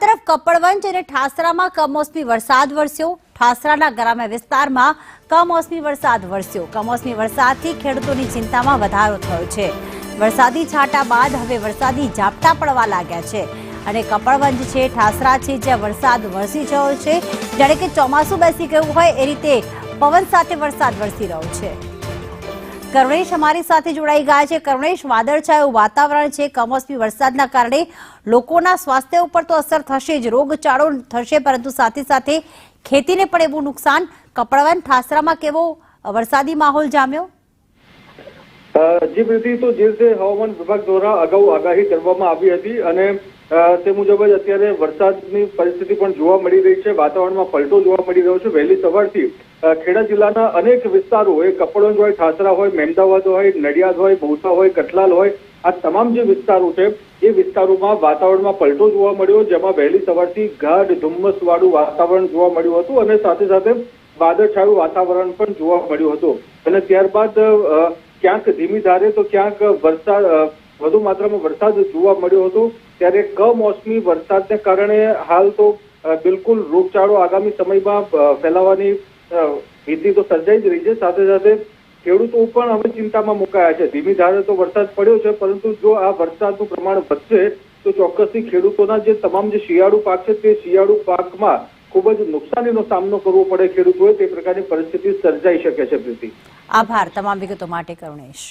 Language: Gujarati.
તરફ કપડવંજ અને ઠાસરામાં કમોસમી વરસાદ વરસ્યો। ઠાસરાના ગ્રામ્ય વિસ્તારમાં કમોસમી વરસાદ વરસ્યો। કમોસમી વરસાદથી ખેડૂતોની ચિંતામાં વધારો થયો છે। વરસાદી છાંટા બાદ હવે વરસાદી ઝાપટા પડવા લાગ્યા છે અને કપડવંજ છે, ઠાસરા છે, જ્યાં વરસાદ વરસી રહ્યો છે, જાણે કે ચોમાસું બેસી ગયું હોય એ રીતે પવન સાથે વરસાદ વરસી રહ્યો છે। કરુણેશ અમારી સાથે જોડાઈ ગયા છે। કરુણેશ, વાદળછાયું વાતાવરણ છે, કમોસમી વરસાદના કારણે લોકોના સ્વાસ્થ્ય ઉપર તો અસર થશે જ, રોગચાળો થશે, પરંતુ સાથે સાથે ખેતીને પણ એવું નુકસાન। કપડવંજ ઠાસરામાં કેવો વરસાદી માહોલ જામ્યો? જી પ્રીતિ, તો જે રીતે હવામાન વિભાગ દ્વારા અગાઉ આગાહી કરવામાં આવી હતી અને તે મુજબ જ અત્યારે વરસાદની પરિસ્થિતિ પણ જોવા મળી રહી છે। વાતાવરણમાં પલટો જોવા મળી રહ્યો છે। વહેલી સવારથી ખેડા જિલ્લાના અનેક વિસ્તારો હોય, કપડવંજ હોય, ઠાસરા હોય, મહેમદાવાદ હોય, નડિયાદ હોય, બહુસા હોય, કઠલાલ હોય, આ તમામ જે વિસ્તારો છે એ વિસ્તારોમાં વાતાવરણમાં પલટો જોવા મળ્યો, જેમાં વહેલી સવારથી ગાઢ ધુમ્મસવાળું વાતાવરણ જોવા મળ્યું હતું અને સાથે સાથે વાદળછાયું વાતાવરણ પણ જોવા મળ્યું હતું અને ત્યારબાદ ક્યાંક ધીમી ધારે તો ક્યાંક વરસાદ વધુ માત્રામાં વરસાદ જોવા મળ્યો હતો। ત્યારે કમોસમી વરસાદને કારણે હાલ તો બિલકુલ રોગચાળો આગામી સમયમાં ફેલાવાની ભીતિ તો સર્જાઈ જ રહી છે। સાથે સાથે ખેડૂતો પણ હવે ચિંતામાં મુકાયા છે। ધીમી ધારે તો વરસાદ પડ્યો છે, પરંતુ જો આ વરસાદનું પ્રમાણ વધશે તો ચોક્કસથી ખેડૂતોના જે તમામ જે શિયાળુ પાક છે તે શિયાળુ પાકમાં ખૂબ જ નુકસાનીનો સામનો કરવો પડે ખેડૂતોએ, તે પ્રકારની પરિસ્થિતિ સર્જાઈ શકે છે। પ્રીતિ, આભાર તમામ વિગતો માટે કરુણેશ।